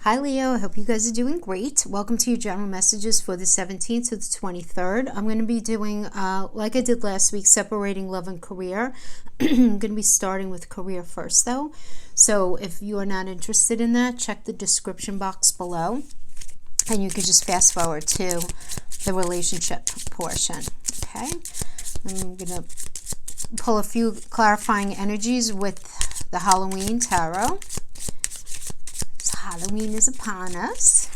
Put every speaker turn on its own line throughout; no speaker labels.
Hi Leo, I hope you guys are doing great. Welcome to your general messages for the 17th to the 23rd. I'm going to be doing, like I did last week, separating love and career. I'm going to be starting with career first though. So if you are not interested in that, check the description box below. And you can just fast forward to the relationship portion. Okay, I'm going to pull a few clarifying energies with the Halloween Tarot. Halloween is upon us.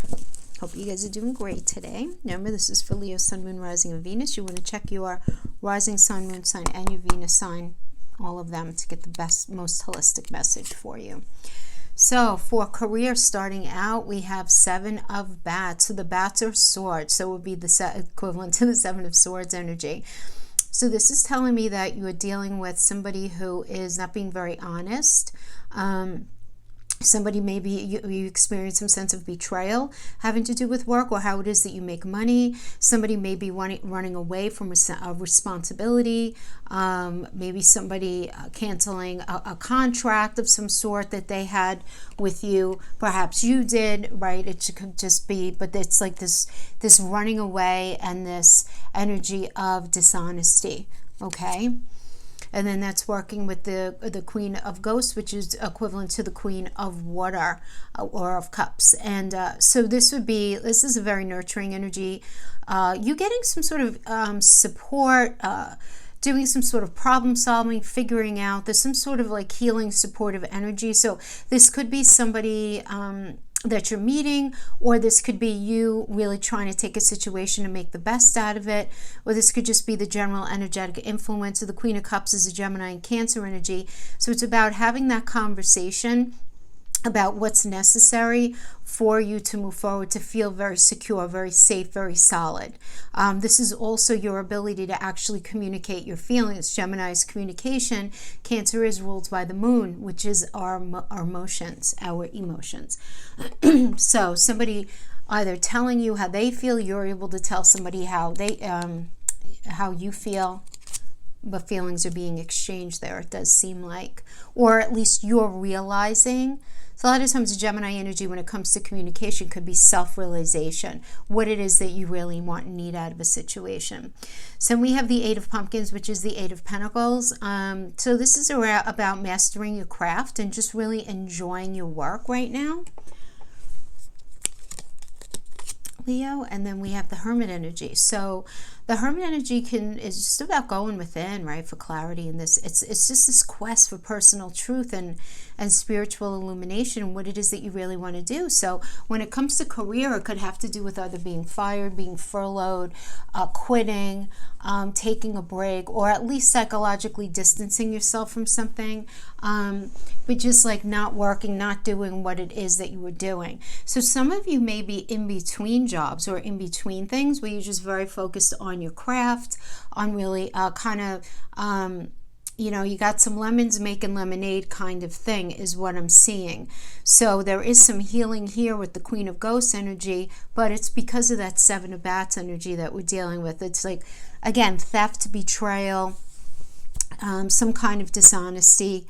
Hope you guys are doing great today. Remember, this is for Leo, Sun, Moon, Rising, and Venus. You want to check your Rising Sun, Moon sign, and your Venus sign, all of them, to get the best, most holistic message for you. So for career, starting out, we have Seven of Bats. So the bats are swords. So it would be the equivalent to the Seven of Swords energy. So this is telling me that you are dealing with somebody who is not being very honest. Somebody, maybe you experience some sense of betrayal having to do with work or how it is that you make money. Somebody may be running away from a responsibility. Maybe somebody canceling a contract of some sort that they had with you. Perhaps you did, right? It could just be, but it's like this running away and this energy of dishonesty, okay? And then that's working with the Queen of Ghosts, which is equivalent to the Queen of Water or of Cups. And so this is a very nurturing energy. You're getting some sort of support, doing some sort of problem solving, figuring out. There's some sort of like healing, supportive energy. So this could be somebody that you're meeting, or this could be you really trying to take a situation and make the best out of it, or this could just be the general energetic influence of the Queen of Cups is a Gemini and Cancer energy. So it's about having that conversation about what's necessary for you to move forward, to feel very secure, very safe, very solid. This is also your ability to actually communicate your feelings. Gemini's communication. Cancer is ruled by the moon, which is our emotions, our emotions. So somebody either telling you how they feel, you're able to tell somebody how you feel, but feelings are being exchanged there, it does seem like. Or at least you're realizing. So a lot of times the Gemini energy when it comes to communication could be self-realization, what it is that you really want and need out of a situation. So we have the Eight of Pumpkins, which is the Eight of Pentacles. So this is about mastering your craft and just really enjoying your work right now, Leo. And then we have the Hermit energy. So the Hermit energy is just about going within, right, for clarity in this. It's just this quest for personal truth and spiritual illumination and what it is that you really want to do. So when it comes to career, it could have to do with either being fired, being furloughed, quitting, taking a break, or at least psychologically distancing yourself from something, but just like not working, not doing what it is that you were doing. So some of you may be in between jobs or in between things where you're just very focused on your craft, on really you got some lemons making lemonade kind of thing is what I'm seeing. So there is some healing here with the Queen of Ghosts energy, but it's because of that Seven of Bats energy that we're dealing with. It's like, again, theft, betrayal, some kind of dishonesty.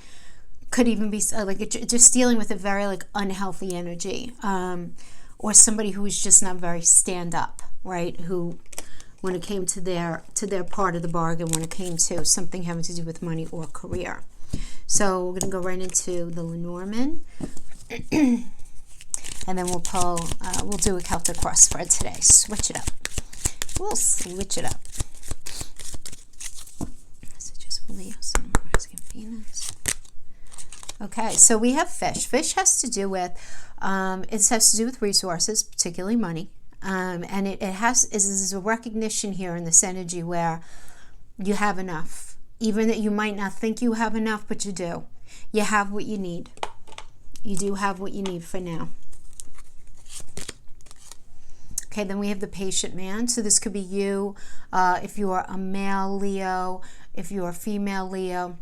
Could even be like just dealing with a very like unhealthy energy, or somebody who is just not very stand up, right? Who, when it came to their part of the bargain, when it came to something having to do with money or career. So we're going to go right into the Lenormand, and then we'll do a Celtic cross spread today. Switch it up. We'll switch it up. Messages for Leo, Sun, Rising, Venus. Okay, so we have fish. Fish has to do with resources, particularly money. And it is a recognition here in this energy where you have enough. Even that you might not think you have enough, but you do. You have what you need. You do have what you need for now. Okay, then we have the Patient Man. So this could be you, if you are a male Leo, if you are a female Leo.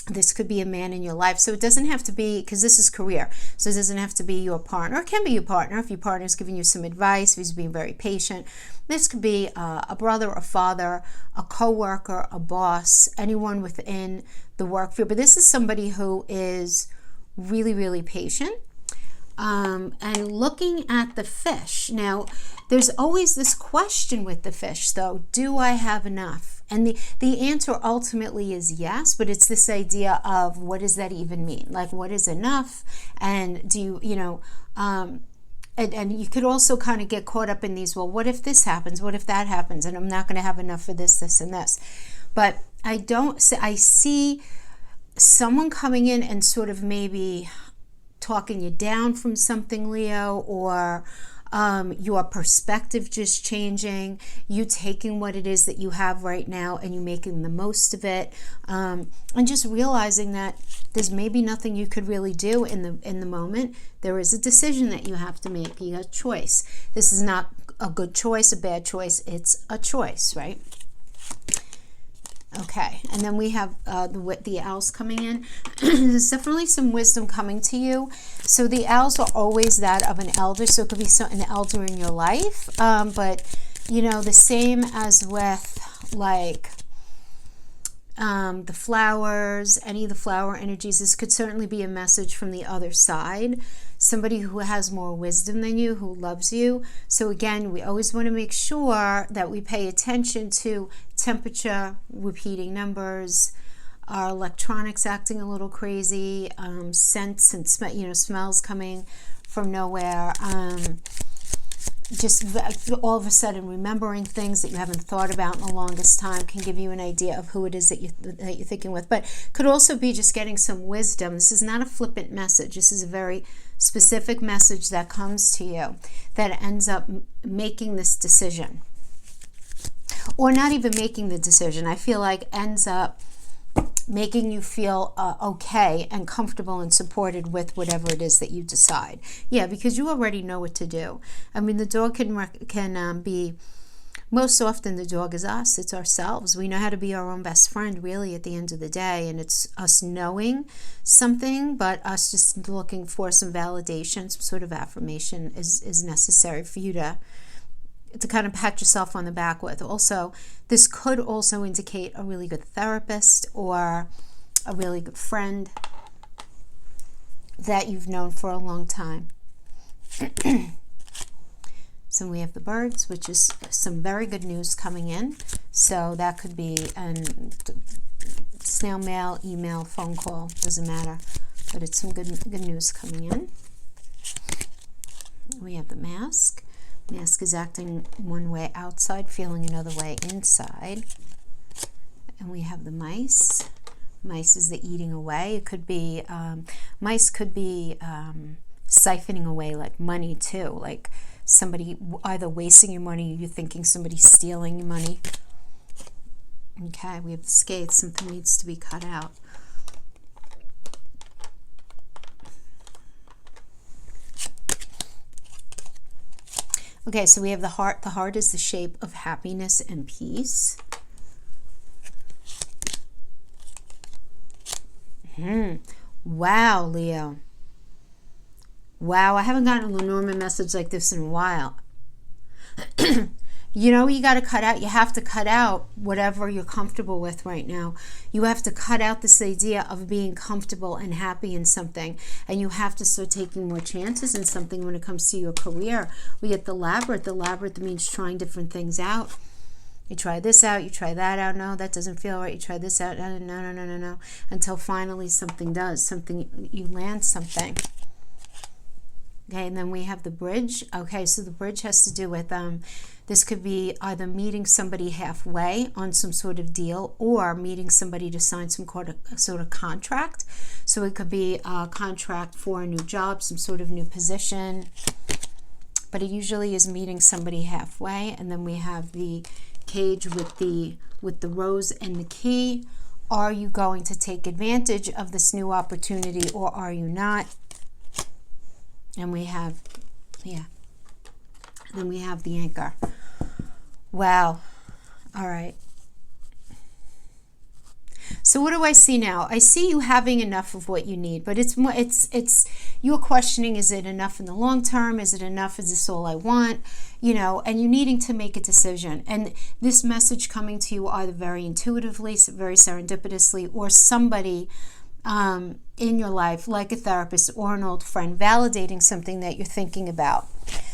This could be a man in your life. So it doesn't have to be, because this is career, so it doesn't have to be your partner. It can be your partner if your partner is giving you some advice, if he's being very patient. This could be a brother, a father, a co-worker, a boss, anyone within the work field. But this is somebody who is really, really patient. and looking at the fish. Now, there's always this question with the fish, though. Do I have enough? And the answer ultimately is yes, but it's this idea of what does that even mean? Like, what is enough? And do you, and you could also kind of get caught up in these, well, what if this happens? What if that happens? And I'm not going to have enough for this, this, and this. But I see someone coming in and sort of maybe talking you down from something, Leo, or your perspective just changing, you taking what it is that you have right now and you making the most of it, and just realizing that there's maybe nothing you could really do in the moment. There is a decision that you have to make. You got a choice. This is not a good choice, a bad choice. It's a choice, right? Okay, and then we have the owls coming in. There's definitely some wisdom coming to you. So the owls are always that of an elder, so it could be an elder in your life. But, the same as with, like, the flowers, any of the flower energies, this could certainly be a message from the other side. Somebody who has more wisdom than you, who loves you. So again, we always want to make sure that we pay attention to temperature, repeating numbers, our electronics acting a little crazy, scents and smells coming from nowhere. Just all of a sudden remembering things that you haven't thought about in the longest time can give you an idea of who it is that you're thinking with. But could also be just getting some wisdom. This is not a flippant message. This is a very specific message that comes to you that ends up making this decision. Or not even making the decision. I feel like ends up making you feel okay and comfortable and supported with whatever it is that you decide. Yeah, because you already know what to do. I mean, the dog can be, most often the dog is us. It's ourselves. We know how to be our own best friend, really, at the end of the day. And it's us knowing something, but us just looking for some validation, some sort of affirmation is necessary for you to kind of pat yourself on the back with. Also, this could also indicate a really good therapist or a really good friend that you've known for a long time. So we have the birds, which is some very good news coming in. So that could be snail mail, email, phone call, doesn't matter. But it's some good news coming in. We have the mask. Mask is acting one way outside, feeling another way inside. And we have the mice. Mice is the eating away. It could be, mice could be siphoning away like money too. Like somebody either wasting your money or you're thinking somebody's stealing your money. Okay, we have the skates. Something needs to be cut out. Okay, so we have the heart. The heart is the shape of happiness and peace. Wow, Leo. Wow, I haven't gotten a Lenormand message like this in a while. You got to cut out. You have to cut out whatever you're comfortable with right now. You have to cut out this idea of being comfortable and happy in something. And you have to start taking more chances in something when it comes to your career. We get the labyrinth. The labyrinth means trying different things out. You try this out, you try that out. No, that doesn't feel right. You try this out. No. Until finally something does. You land something. Okay, and then we have the bridge. Okay, so the bridge has to do with, this could be either meeting somebody halfway on some sort of deal or meeting somebody to sign some sort of contract. So it could be a contract for a new job, some sort of new position. But it usually is meeting somebody halfway. And then we have the cage with the rose and the key. Are you going to take advantage of this new opportunity or are you not? And we have, then we have the anchor. Wow. All right. So what do I see now? I see you having enough of what you need, but it's you're questioning, is it enough in the long term? Is it enough? Is this all I want? And you needing to make a decision. And this message coming to you either very intuitively, very serendipitously, or somebody in your life, like a therapist or an old friend, validating something that you're thinking about.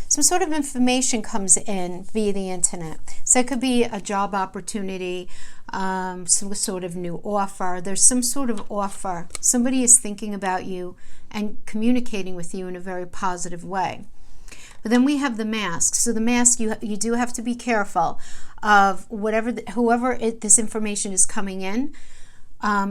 Some sort of information comes in via the internet. So it could be a job opportunity, some sort of new offer. There's some sort of offer. Somebody is thinking about you and communicating with you in a very positive way. But then we have the mask. So the mask, you do have to be careful of whoever this information is coming in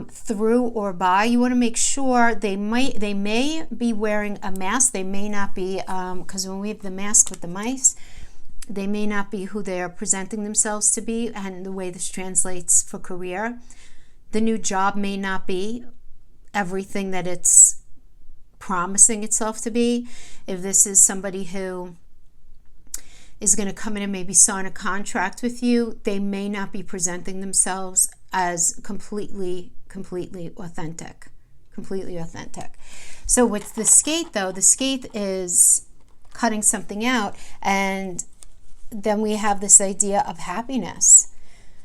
through or by. You want to make sure they may be wearing a mask. They may not be, because when we have the mask with the mice, they may not be who they are presenting themselves to be, and the way this translates for career. The new job may not be everything that it's promising itself to be. If this is somebody who is going to come in and maybe sign a contract with you, they may not be presenting themselves as completely authentic. So with the skate, though, the skate is cutting something out, and then we have this idea of happiness.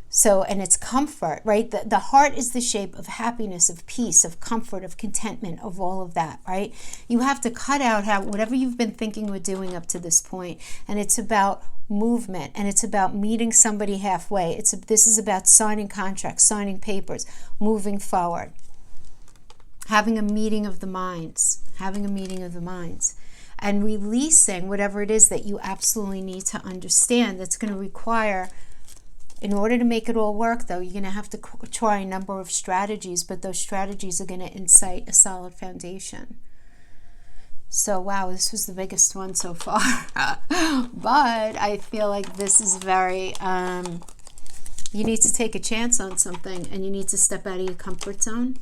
So, and it's comfort, right? The heart is the shape of happiness, of peace, of comfort, of contentment, of all of that, right? You have to cut out whatever you've been thinking or doing up to this point, and it's about movement, and it's about meeting somebody halfway. This is about signing contracts, signing papers, moving forward, having a meeting of the minds, and releasing whatever it is that you absolutely need to understand. That's going to require, in order to make it all work, though, you're going to have to try a number of strategies, but those strategies are going to incite a solid foundation. So, wow, this was the biggest one so far. But I feel like this is very, you need to take a chance on something, and you need to step out of your comfort zone.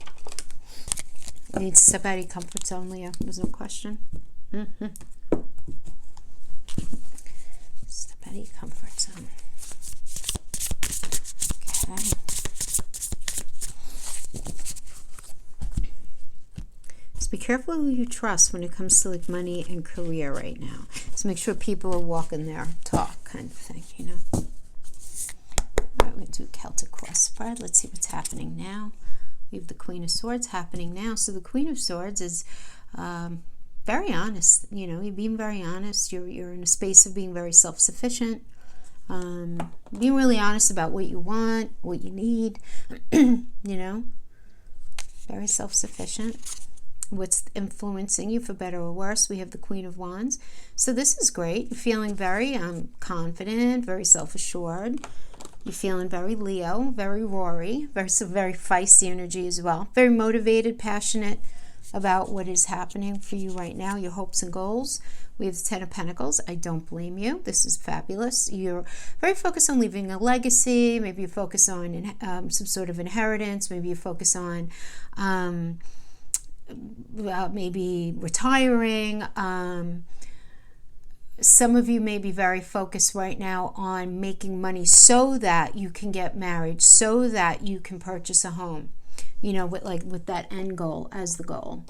You need to step out of your comfort zone, Leo. There's no question. Step out of your comfort zone. Okay. Just be careful who you trust when it comes to like money and career right now. Just make sure people are walking their talk, kind of thing, you know. All right, we're going to do Celtic cross spread. Let's see what's happening now. We have the Queen of Swords happening now. So the Queen of Swords is very honest. You know, you're being very honest. You're in a space of being very self-sufficient. Being really honest about what you want, what you need, you know, very self-sufficent. What's influencing you for better or worse? We have the Queen of Wands. So this is great. You're feeling very confident, very self-assured. You're feeling very Leo, very Rory, very feisty energy as well. Very motivated, passionate about what is happening for you right now, your hopes and goals. We have the Ten of Pentacles. I don't blame you. This is fabulous. You're very focused on leaving a legacy. Maybe you focus on some sort of inheritance. Maybe you focus on maybe retiring. Some of you may be very focused right now on making money so that you can get married, so that you can purchase a home, you know, with that end goal as the goal.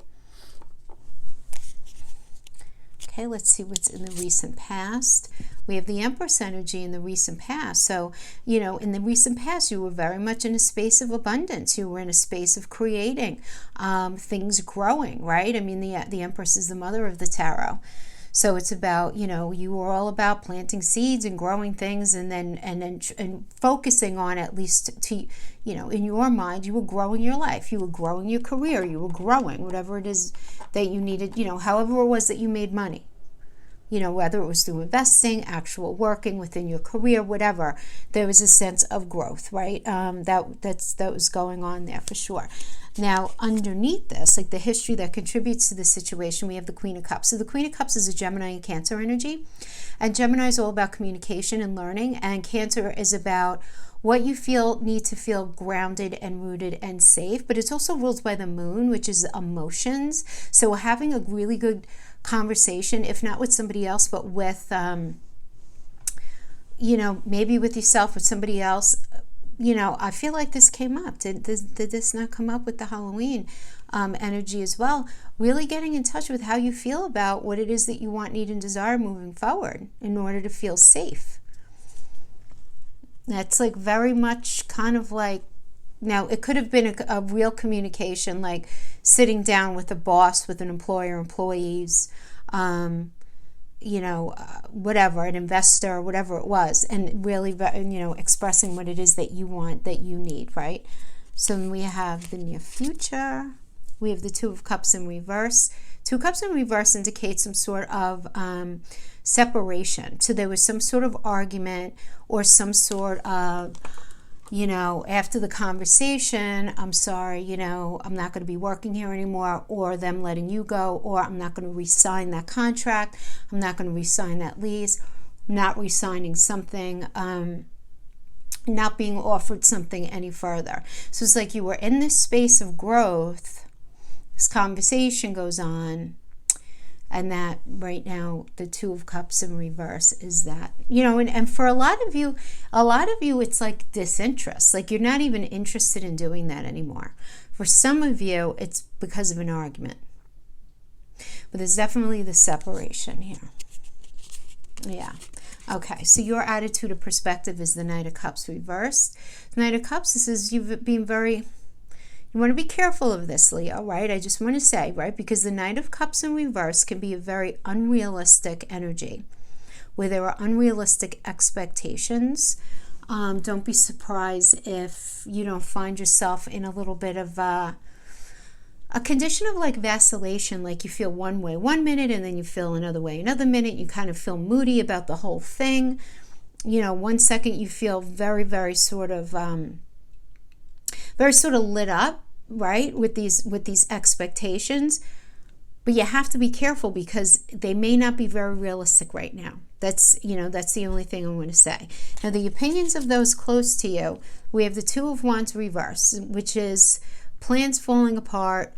Okay, let's see what's in the recent past. We have the Empress energy in the recent past. So, you know, in the recent past, you were very much in a space of abundance. You were in a space of creating, things growing, right? I mean, the Empress is the mother of the tarot. So it's about, you know, you were all about planting seeds and growing things, and focusing on, at least to, you know, in your mind, you were growing your life, you were growing your career, you were growing whatever it is that you needed, you know, however it was that you made money, you know, whether it was through investing, actual working within your career, whatever, there was a sense of growth, right? That was going on there for sure. Now, underneath this, like the history that contributes to the situation, we have the Queen of Cups. So the Queen of Cups is a Gemini and Cancer energy. And Gemini is all about communication and learning. And Cancer is about what you need to feel grounded and rooted and safe. But it's also ruled by the moon, which is emotions. So having a really good conversation, if not with somebody else, but with, you know, maybe with yourself, with somebody else. You know, I feel like this came up. Did this not come up with the Halloween energy as well? Really getting in touch with how you feel about what it is that you want, need, and desire moving forward in order to feel safe. That's like very much kind of like Now, it could have been a real communication, like sitting down with a boss, with an employer, employees, whatever, an investor, whatever it was, and really, expressing what it is that you want, that you need, right? So we have the near future. We have the Two of Cups in reverse. Two Cups in reverse indicates some sort of separation. So there was some sort of argument or some sort of, after the conversation, I'm sorry, I'm not going to be working here anymore, or them letting you go, or I'm not going to re-sign that contract, I'm not going to re-sign that lease, not re-signing something, not being offered something any further. So it's like you were in this space of growth, this conversation goes on, and that right now, the Two of Cups in reverse is that, and for a lot of you, it's like disinterest. Like you're not even interested in doing that anymore. For some of you, it's because of an argument. But there's definitely the separation here. Yeah. Okay, so your attitude or perspective is the Knight of Cups reversed. The Knight of Cups, this is you've been very... You want to be careful of this, Leo, right? I just want to say, right? Because the Knight of Cups in reverse can be a very unrealistic energy where there are unrealistic expectations. Don't be surprised if you don't find yourself in a little bit of a condition of like vacillation, like you feel one way one minute and then you feel another way another minute. You kind of feel moody about the whole thing. 1 second you feel very, very sort of lit up, right, with these expectations, but you have to be careful because they may not be very realistic right now. That's the only thing I'm going to say. Now, the opinions of those close to you, we have the Two of Wands reverse, which is plans falling apart,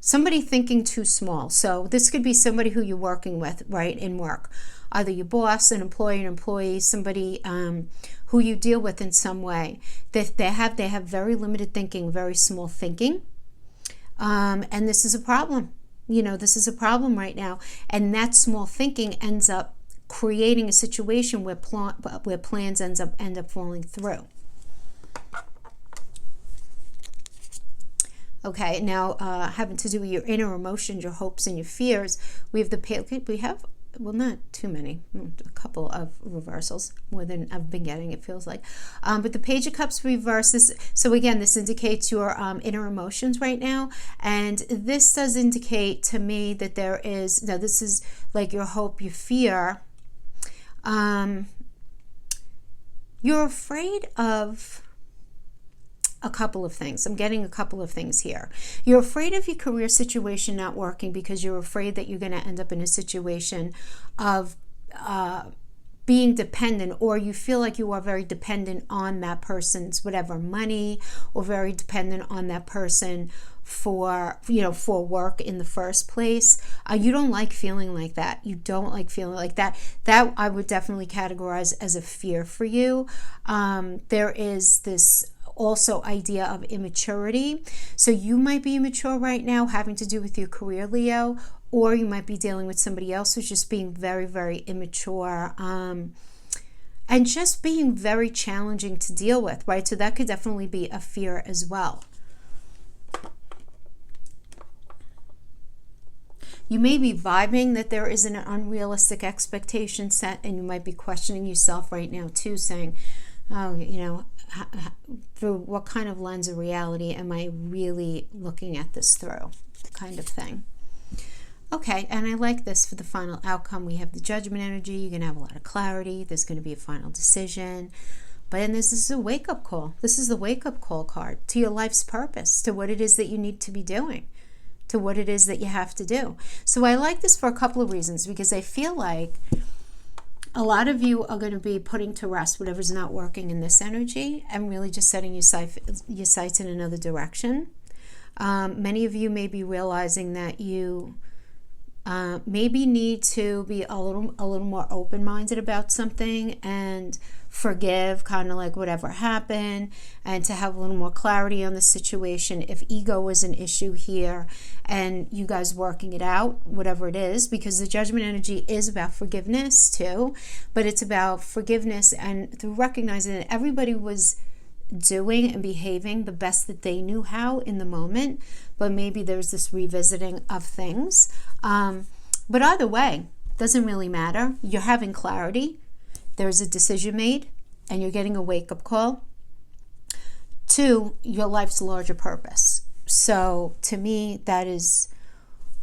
somebody thinking too small. So this could be somebody who you're working with, right, in work. Either your boss, an employee, an employee, somebody who you deal with in some way. They have very limited thinking, very small thinking. And this is a problem. This is a problem right now. And that small thinking ends up creating a situation where plans end up falling through. Okay, now having to do with your inner emotions, your hopes, and your fears, we have well, not too many, a couple of reversals, more than I've been getting, it feels like. But the Page of Cups reverses. So again, this indicates your inner emotions right now. And this does indicate to me that there is, now this is like your hope, your fear. You're afraid of a couple of things. I'm getting a couple of things here. You're afraid of your career situation not working because you're afraid that you're going to end up in a situation of being dependent, or you feel like you are very dependent on that person's whatever money, or very dependent on that person for work in the first place. You don't like feeling like that. You don't like feeling like that. That I would definitely categorize as a fear for you. There is this also idea of immaturity. So you might be immature right now, having to do with your career, Leo, or you might be dealing with somebody else who's just being very, very immature, and just being very challenging to deal with, right? So that could definitely be a fear as well. You may be vibing that there is an unrealistic expectation set, and you might be questioning yourself right now too, saying, oh, through what kind of lens of reality am I really looking at this through, kind of thing. Okay, and I like this for the final outcome. We have the Judgment energy. You're going to have a lot of clarity. There's going to be a final decision. But then this is a wake-up call. This is the wake-up call card to your life's purpose, to what it is that you need to be doing, to what it is that you have to do. So I like this for a couple of reasons, because I feel like a lot of you are going to be putting to rest whatever's not working in this energy and really just setting your sights in another direction. Many of you may be realizing that you maybe need to be a little more open-minded about something and forgive kind of like whatever happened, and to have a little more clarity on the situation. If ego is an issue here and you guys working it out, whatever it is, because the Judgment energy is about forgiveness too, but it's about forgiveness and through recognizing that everybody was doing and behaving the best that they knew how in the moment, but maybe there's this revisiting of things. But either way, doesn't really matter. You're having clarity. There's a decision made, and you're getting a wake-up call to your life's larger purpose. So to me, that is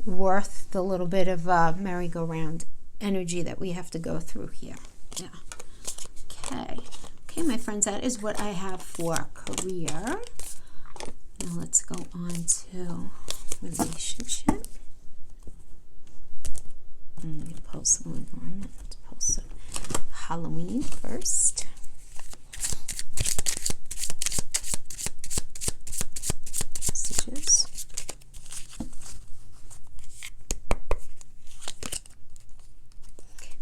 worth the little bit of merry-go-round energy that we have to go through here. Yeah. Okay, my friends, that is what I have for career. Now let's go on to relationship. I'm going to pull some environment. Let's pull some Halloween first. Messages.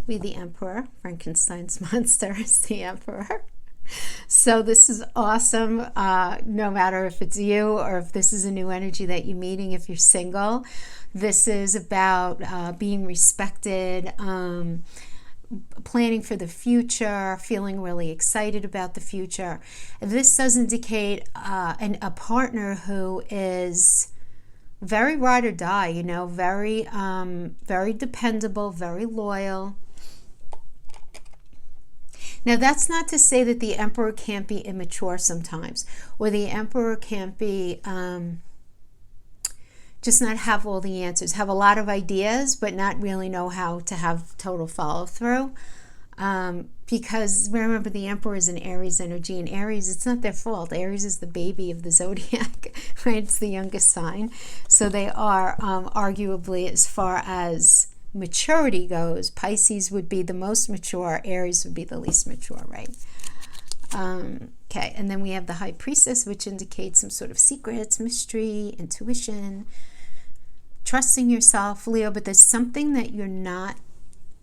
We the Emperor. Frankenstein's monster is the Emperor. So this is awesome, no matter if it's you or if this is a new energy that you're meeting, if you're single. This is about being respected, planning for the future, feeling really excited about the future. This does indicate a partner who is very ride or die, you know, very dependable, very loyal. Now, that's not to say that the Emperor can't be immature sometimes, or the Emperor can't be just not have all the answers, have a lot of ideas, but not really know how to have total follow-through. Because remember, the Emperor is an Aries energy, and Aries, it's not their fault. Aries is the baby of the zodiac, right? It's the youngest sign. So they are arguably, as far as maturity goes, Pisces would be the most mature, Aries would be the least mature, right? Okay, and then we have the High Priestess, which indicates some sort of secrets, mystery, intuition, trusting yourself, Leo, but there's something that you're not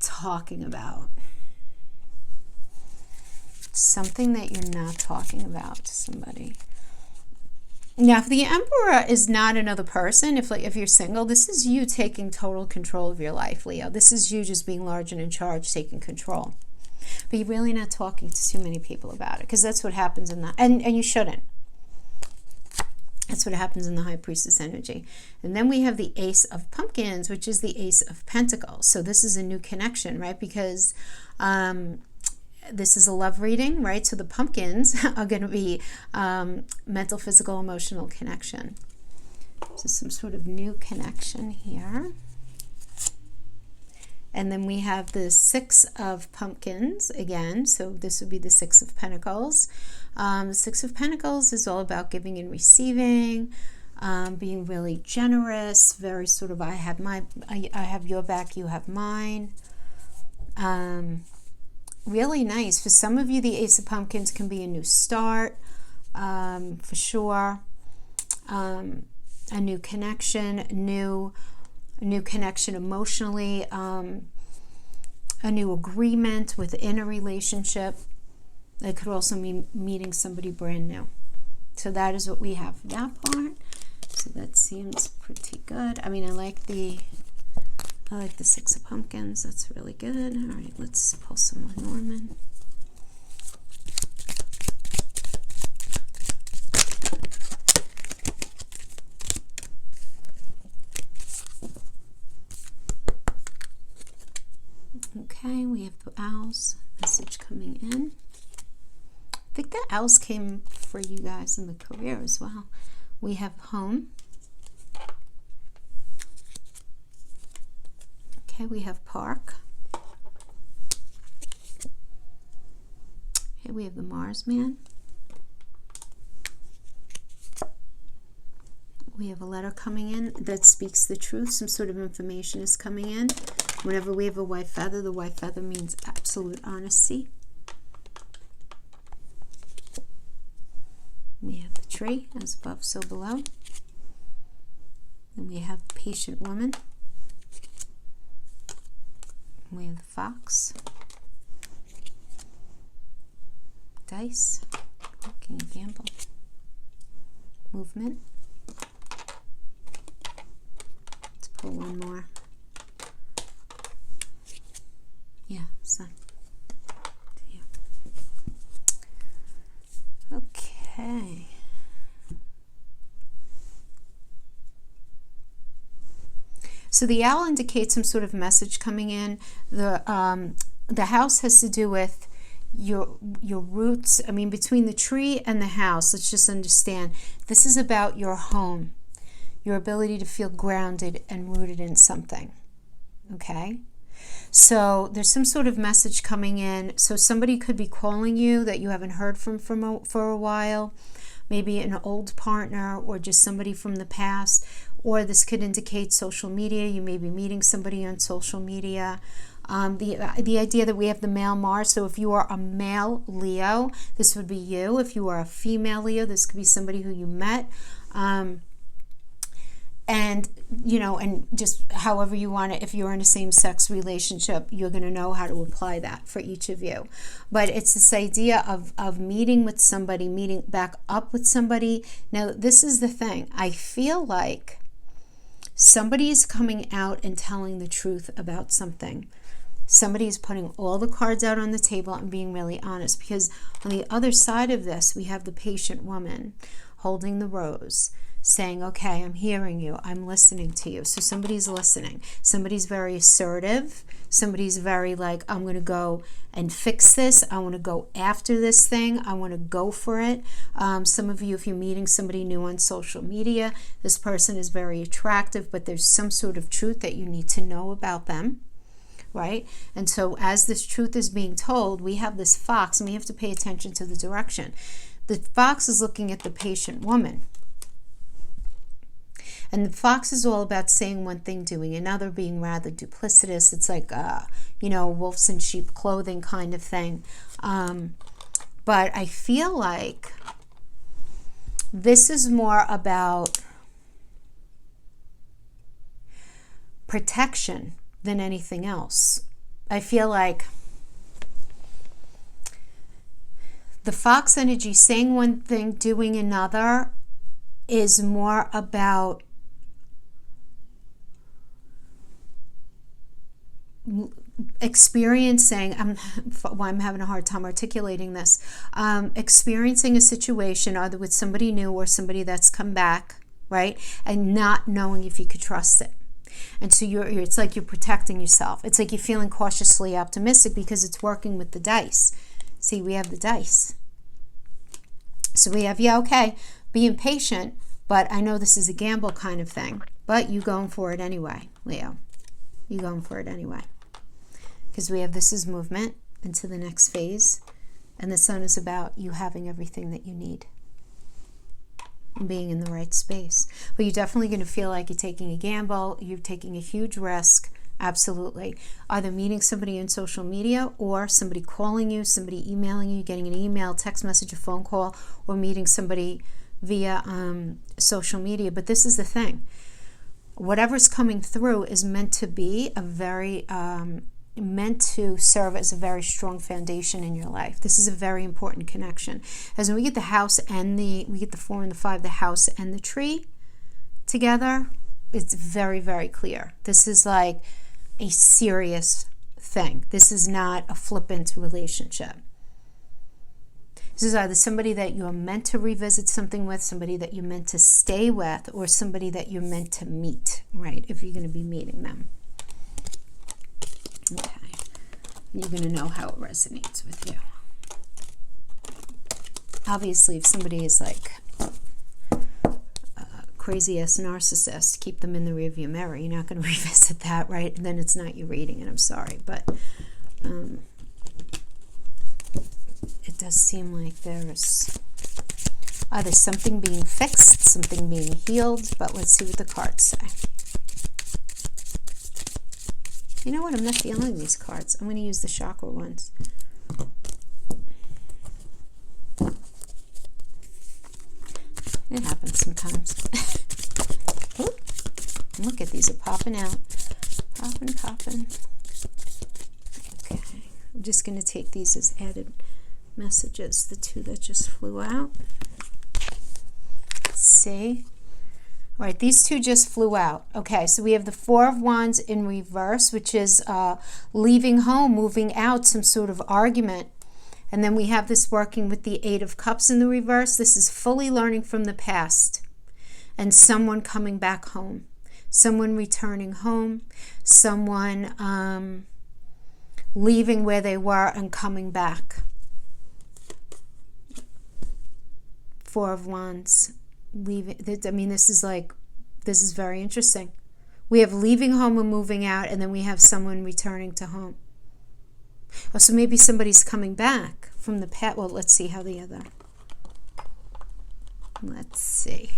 talking about. Something that you're not talking about to somebody. Now, if the Emperor is not another person, if you're single, this is you taking total control of your life, Leo. This is you just being large and in charge, taking control. But you're really not talking to too many people about it, because that's what happens in that. And you shouldn't. That's what happens in the High Priestess energy. And then we have the Ace of Pumpkins, which is the Ace of Pentacles. So this is a new connection, right? Because this is a love reading, right? So the pumpkins are going to be mental, physical, emotional connection. So some sort of new connection here. And then we have the Six of Pumpkins again. So this would be the Six of Pentacles. The Six of Pentacles is all about giving and receiving, being really generous, very sort of I have your back, you have mine. Really nice. For some of you, the Ace of Pumpkins can be a new start, for sure. A new connection, new connection emotionally, a new agreement within a relationship. It could also mean meeting somebody brand new. So that is what we have for that part. So that seems pretty good. I mean, I like the Six of Pumpkins. That's really good. All right, let's pull some more Norman. Okay, we have the Owls message coming in. I think the Owls came for you guys in the career as well. We have Home. Okay, we have Park. Okay, we have the Mars Man. We have a letter coming in that speaks the truth. Some sort of information is coming in. Whenever we have a white feather, the white feather means absolute honesty. We have the Tree, as above, so below. Then we have the Patient Woman. We have the Fox. Dice. King of Gamble. Movement. Let's pull one more. Yeah, Sun. Yeah. Okay. So the owl indicates some sort of message coming in. The house has to do with your roots. I mean, between the tree and the house, let's just understand, this is about your home, your ability to feel grounded and rooted in something. Okay? So there's some sort of message coming in. So somebody could be calling you that you haven't heard from for a while, maybe an old partner or just somebody from the past, or this could indicate social media. You may be meeting somebody on social media. The idea that we have the male Mars, so if you are a male Leo, this would be you. If you are a female Leo, this could be somebody who you met. And, you know, and just however you want it, if you're in a same-sex relationship, you're going to know how to apply that for each of you. But it's this idea of meeting with somebody, meeting back up with somebody. Now, this is the thing. I feel like somebody is coming out and telling the truth about something. Somebody is putting all the cards out on the table and being really honest, because on the other side of this, we have the patient woman holding the rose, saying, okay, I'm hearing you, I'm listening to you. So somebody's listening. Somebody's very assertive. Somebody's very like, I'm going to go and fix this. I want to go after this thing. I want to go for it. Some of you, if you're meeting somebody new on social media, this person is very attractive, but there's some sort of truth that you need to know about them. Right? And so as this truth is being told, we have this fox, and we have to pay attention to the direction. The fox is looking at the patient woman. And the fox is all about saying one thing, doing another, being rather duplicitous. It's like, you know, wolves in sheep clothing kind of thing. But I feel like this is more about protection than anything else. I feel like the fox energy, saying one thing, doing another, is more about experiencing, I'm having a hard time articulating this, experiencing a situation either with somebody new or somebody that's come back, right? And not knowing if you could trust it. And so it's like you're protecting yourself. It's like you're feeling cautiously optimistic because it's working with the dice. See, we have the dice. So we have, yeah, okay, being patient, but I know this is a gamble kind of thing. But you going for it anyway, Leo. You going for it anyway. Because we have, this is movement into the next phase. And the sun is about you having everything that you need. And being in the right space. But you're definitely going to feel like you're taking a gamble. You're taking a huge risk. Absolutely. Either meeting somebody in social media, or somebody calling you, somebody emailing you, getting an email, text message, a phone call, or meeting somebody via social media. But this is the thing. Whatever's coming through is meant to be a very meant to serve as a very strong foundation in your life. This is a very important connection. As when we get the house and we get the 4 and the 5, the house and the tree together, it's very, very clear. This is like a serious thing. This is not a flippant relationship. This is either somebody that you're meant to revisit something with, somebody that you're meant to stay with, or somebody that you're meant to meet, right? If you're going to be meeting them. Okay. You're going to know how it resonates with you. Obviously, if somebody is like a crazy-ass narcissist, keep them in the rearview mirror. You're not going to revisit that, right? And then it's not you reading it. I'm sorry. But it does seem like there's either something being fixed, something being healed. But let's see what the cards say. You know what? I'm not feeling these cards. I'm going to use the chakra ones. It happens sometimes. Look at these are popping out. Popping. Okay. I'm just going to take these as added messages. The 2 that just flew out. Let's see. All right, these 2 just flew out. Okay, so we have the 4 of Wands in reverse, which is leaving home, moving out, some sort of argument. And then we have this working with the 8 of Cups in the reverse. This is fully learning from the past and someone coming back home. someone returning home, someone leaving where they were and coming back. Four of Wands, leaving. I mean, this is very interesting. We have leaving home and moving out, and then we have someone returning to home. Oh, so maybe somebody's coming back from the past. Well, let's see how the other. Let's see.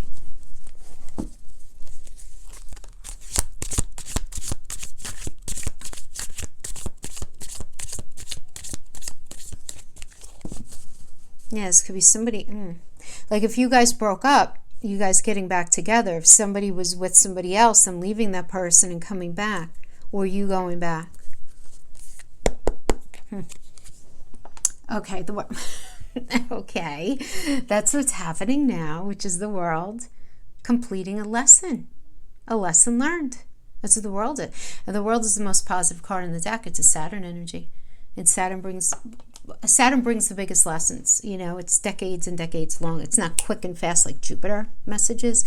Yeah, this could be somebody. Like if you guys broke up, you guys getting back together. If somebody was with somebody else and leaving that person and coming back, or you going back. Okay, okay, that's what's happening now, which is the world completing a lesson learned. That's what the world is. And the world is the most positive card in the deck. It's a Saturn energy, and Saturn brings the biggest lessons. You know, it's decades and decades long. It's not quick and fast like Jupiter messages,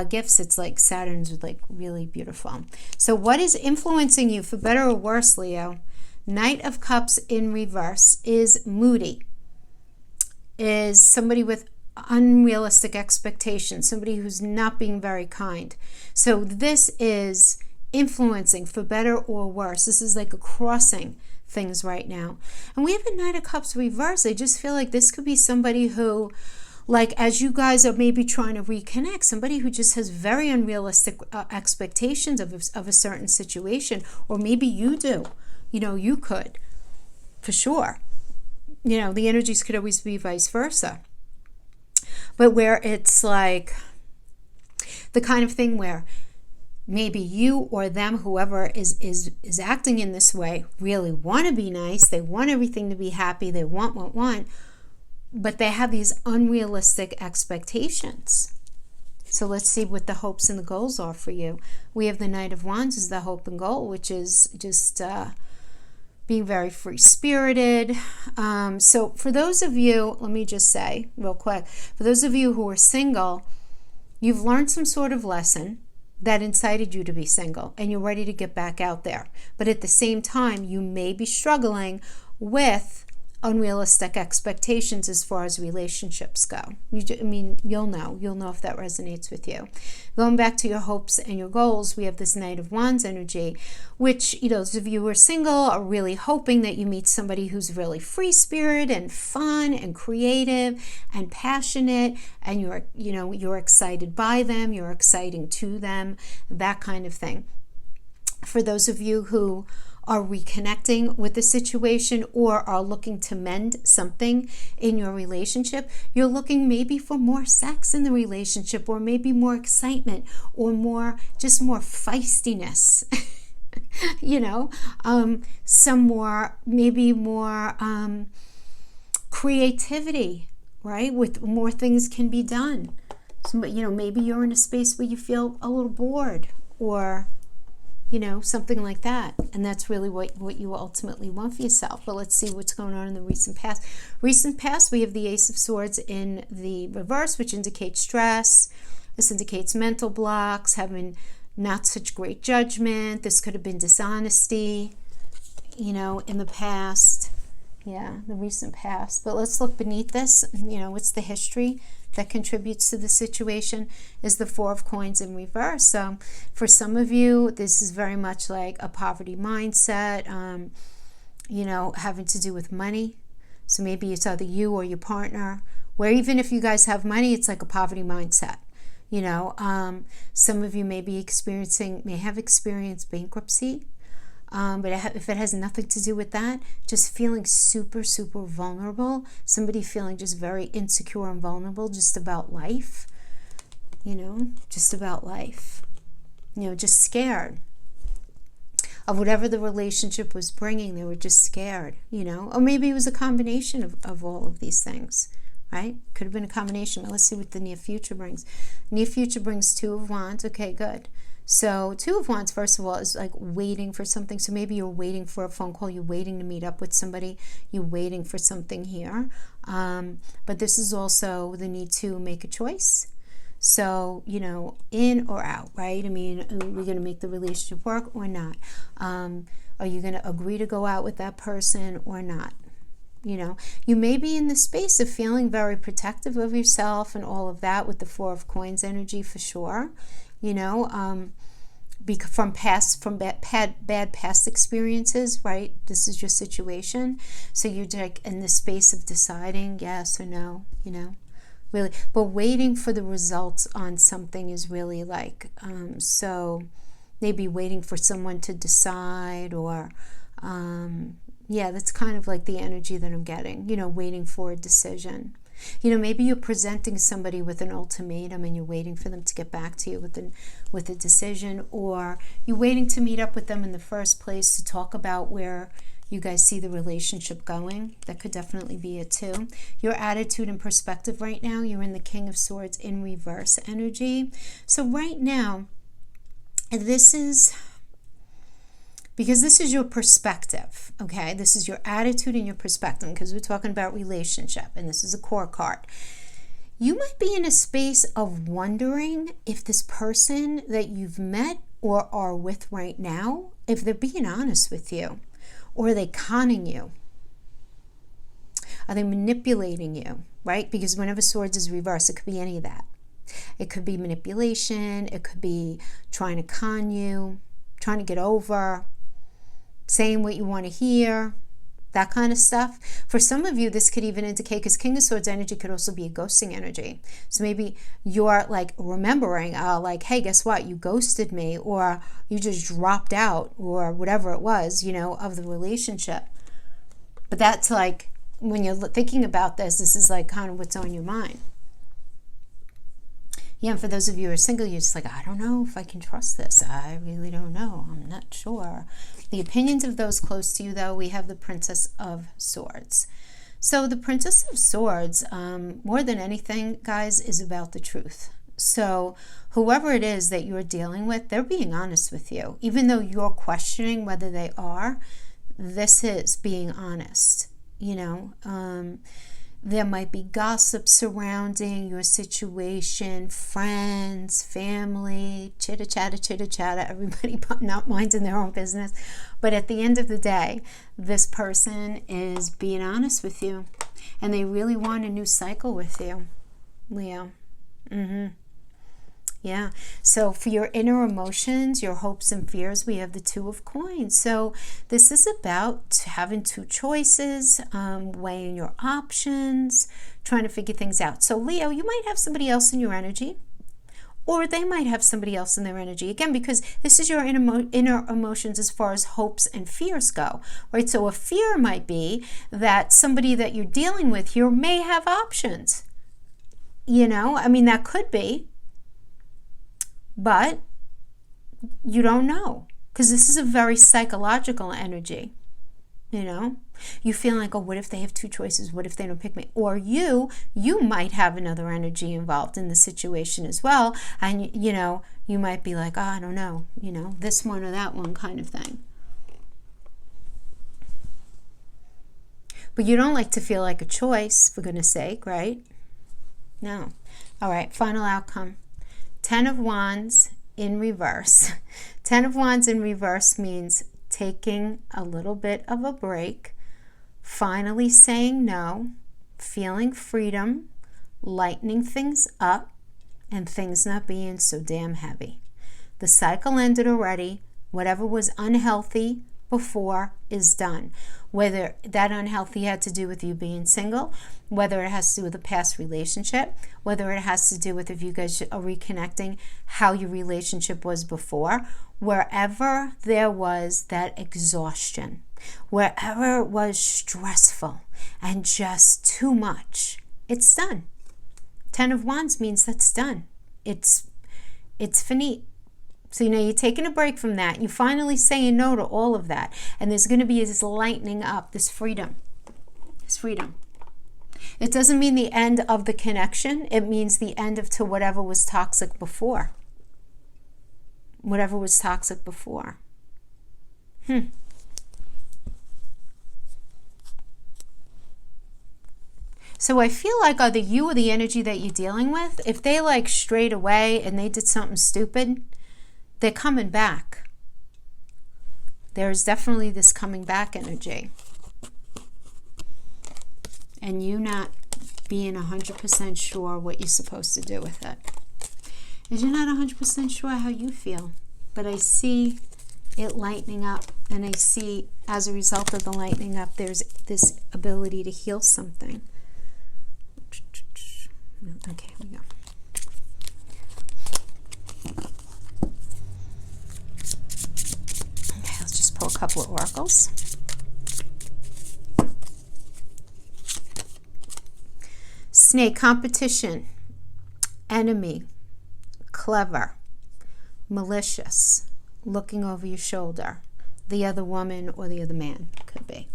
gifts. It's like Saturn's like really beautiful. So what is influencing you for better or worse, Leo? Knight of Cups in reverse is moody, is somebody with unrealistic expectations, somebody who's not being very kind. So this is influencing for better or worse. This is like a crossing things right now. And we have a Knight of Cups reverse. I just feel like this could be somebody who, like as you guys are maybe trying to reconnect, somebody who just has very unrealistic expectations of a certain situation, or maybe you do. You know, you could, for sure. You know, the energies could always be vice versa. But where it's like the kind of thing where maybe you or them, whoever is acting in this way, really want to be nice. They want everything to be happy. They want, but they have these unrealistic expectations. So let's see what the hopes and the goals are for you. We have the Knight of Wands as the hope and goal, which is just being very free-spirited. So for those of you, let me just say real quick, for those of you who are single, you've learned some sort of lesson that incited you to be single, and you're ready to get back out there. But at the same time, you may be struggling with unrealistic expectations as far as relationships go. You'll know if that resonates with you. Going back to your hopes and your goals, we have this Knight of Wands energy, which, you know, those of you who are single are really hoping that you meet somebody who's really free-spirited and fun and creative and passionate, and you're excited by them, you're exciting to them, that kind of thing. For those of you who are reconnecting with the situation or are looking to mend something in your relationship, you're looking maybe for more sex in the relationship, or maybe more excitement, or more feistiness. You know, some more, maybe more creativity, right? With more things can be done. So, you know, maybe you're in a space where you feel a little bored, or you know, something like that. And that's really what you ultimately want for yourself. But let's see what's going on in the recent past. Recent past, we have the Ace of Swords in the reverse, which indicates stress. This indicates mental blocks, having not such great judgment. This could have been dishonesty, you know, in the past. Yeah, the recent past. But let's look beneath this. You know, what's the history that contributes to the situation? Is the Four of Coins in reverse. So for some of you, this is very much like a poverty mindset, you know, having to do with money. So maybe it's either you or your partner, where even if you guys have money, it's like a poverty mindset. You know, some of you may have experienced bankruptcy. But if it has nothing to do with that, just feeling super, super vulnerable, somebody feeling just very insecure and vulnerable just about life, you know, just about life, you know, just scared of whatever the relationship was bringing. They were just scared, you know, or maybe it was a combination of all of these things, right? Could have been a combination. But let's see what the near future brings. Near future brings Two of Wands. Okay, good. So Two of Wands, first of all, is like waiting for something. So maybe you're waiting for a phone call. You're waiting to meet up with somebody. You're waiting for something here. But this is also the need to make a choice. So, in or out, right? I mean, are we going to make the relationship work or not? Are you going to agree to go out with that person or not? You may be in the space of feeling very protective of yourself and all of that with the Four of Coins energy for sure. From bad past experiences, right? This is your situation. So you're like in the space of deciding yes or no, really. But waiting for the results on something is really like, so maybe waiting for someone to decide or, that's kind of like the energy that I'm getting, waiting for a decision. Maybe you're presenting somebody with an ultimatum and you're waiting for them to get back to you with a decision, or you're waiting to meet up with them in the first place to talk about where you guys see the relationship going. That could definitely be it too. Your attitude and perspective right now, you're in the King of Swords in reverse energy. So right now, this is your perspective, okay? This is your attitude and your perspective, because we're talking about relationship, and this is a core card. You might be in a space of wondering if this person that you've met or are with right now, if they're being honest with you, or are they conning you? Are they manipulating you, right? Because whenever Swords is reversed, it could be any of that. It could be manipulation. It could be trying to con you, trying to get over, saying what you want to hear, that kind of stuff. For some of you, this could even indicate, because King of Swords energy could also be a ghosting energy. So maybe you're like remembering, like, hey, guess what? You ghosted me, or you just dropped out, or whatever it was, of the relationship. But that's like, when you're thinking about this is like kind of what's on your mind. Yeah, and for those of you who are single, you're just like, I don't know if I can trust this. I really don't know. I'm not sure. The opinions of those close to you, though, we have the Princess of Swords. So the Princess of Swords, more than anything, guys, is about the truth. So whoever it is that you're dealing with, they're being honest with you. Even though you're questioning whether they are, this is being honest, There might be gossip surrounding your situation, friends, family, chitter-chatter, everybody not minding their own business. But at the end of the day, this person is being honest with you, and they really want a new cycle with you, Leo. Yeah. So for your inner emotions, your hopes and fears, we have the Two of Coins. So this is about having two choices, weighing your options, trying to figure things out. So Leo, you might have somebody else in your energy, or they might have somebody else in their energy. Again, because this is your inner emotions as far as hopes and fears go, right? So a fear might be that somebody that you're dealing with here may have options. That could be. But you don't know, because this is a very psychological energy. You feel like, oh, what if they have two choices? What if they don't pick me? Or you might have another energy involved in the situation as well. And, you might be like, oh, I don't know, this one or that one kind of thing. But you don't like to feel like a choice, for goodness sake, right? No. All right, final outcome. 10 of Wands in reverse. 10 of Wands in reverse means taking a little bit of a break, finally saying no, feeling freedom, lightening things up, and things not being so damn heavy. The cycle ended already. Whatever was unhealthy before is done. Whether that unhealthy had to do with you being single, whether it has to do with a past relationship, whether it has to do with if you guys are reconnecting how your relationship was before, wherever there was that exhaustion, wherever it was stressful and just too much, it's done. 10 of Wands means that's done. It's finite. So, you're taking a break from that. You're finally saying no to all of that. And there's going to be this lightening up, this freedom. This freedom. It doesn't mean the end of the connection. It means the end of to whatever was toxic before. Whatever was toxic before. So I feel like either you or the energy that you're dealing with, if they like strayed away and they did something stupid, they're coming back. There's definitely this coming back energy. And you not being 100% sure what you're supposed to do with it. Is you're not 100% sure how you feel. But I see it lightening up, and I see as a result of the lightening up, there's this ability to heal something. Okay, here we go. Okay, let's just pull a couple of oracles. Snake, competition, enemy, clever, malicious, looking over your shoulder, the other woman or the other man, could be.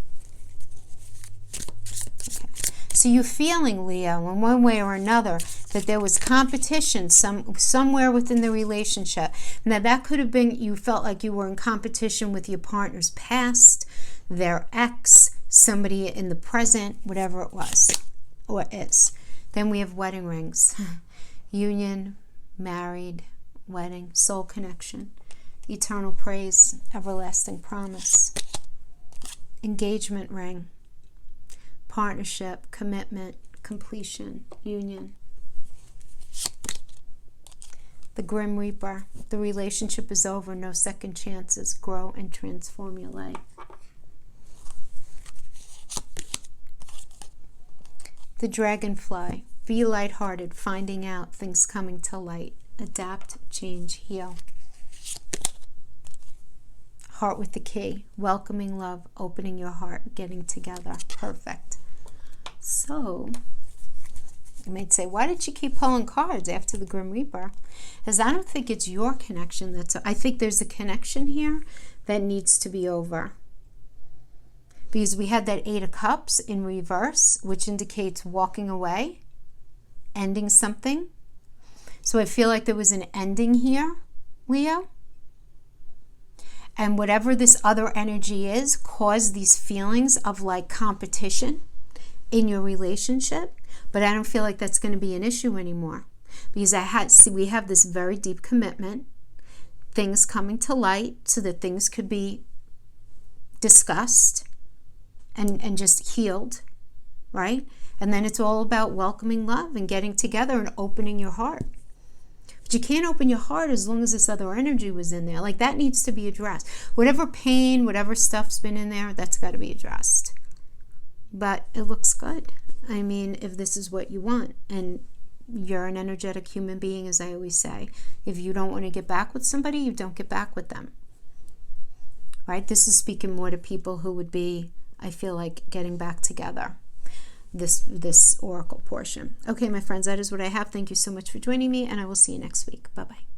Okay. So you're feeling, Leo, in one way or another, that there was competition somewhere within the relationship. Now that could have been, you felt like you were in competition with your partner's past, their ex, somebody in the present, whatever it was or is. Then we have wedding rings, union, married, wedding, soul connection, eternal praise, everlasting promise, engagement ring, partnership, commitment, completion, union. The Grim Reaper, the relationship is over, no second chances, grow and transform your life. The Dragonfly, be lighthearted, finding out, things coming to light, adapt, change, heal. Heart with the key, welcoming love, opening your heart, getting together. Perfect. So, you might say, why did you keep pulling cards after the Grim Reaper? Because I don't think it's your connection I think there's a connection here that needs to be over. Because we had that 8 of Cups in reverse, which indicates walking away, ending something. So I feel like there was an ending here, Leo. And whatever this other energy is caused these feelings of like competition in your relationship. But I don't feel like that's going to be an issue anymore. Because we have this very deep commitment, things coming to light so that things could be discussed and just healed, right? And then it's all about welcoming love and getting together and opening your heart. But you can't open your heart as long as this other energy was in there. Like that needs to be addressed. Whatever pain, whatever stuff's been in there, that's got to be addressed. But it looks good. I mean, if this is what you want, and you're an energetic human being, as I always say, if you don't want to get back with somebody, you don't get back with them. Right? This is speaking more to people who would be, I feel like, getting back together. This oracle portion. Okay, my friends, that is what I have. Thank you so much for joining me, and I will see you next week. Bye-bye.